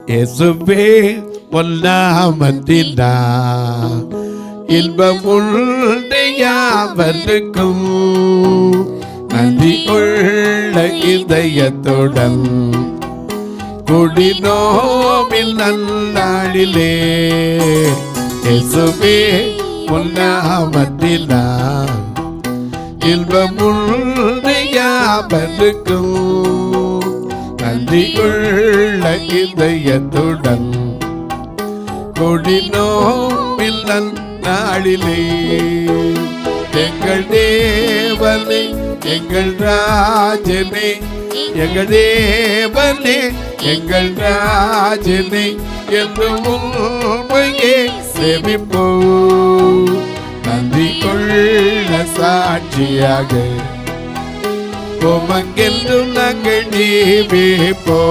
இயேசுவே ஒல்லாமத்தினா இன்பமுள்ள யாவருக்கும் நன்றி உள்ள இதயத்துடன் குடிநோமில் நன்னாளிலே இயேசுவே உன்னாமத்தினா இன்பமுள்ள யாவருக்கும் நன்றி உள்ள இதயத்துடன் குடிநோமில் நன்னாளிலே எங்கள் தேவனே எங்கள் ராஜனே எங்கள் தேவனே எங்கள் ராஜனே என்று உண்மையே சேமிப்போ நன்றி கொள்ள சாட்சியாக உமக்கென்று நாங்கள் ஜீவிப்போம்.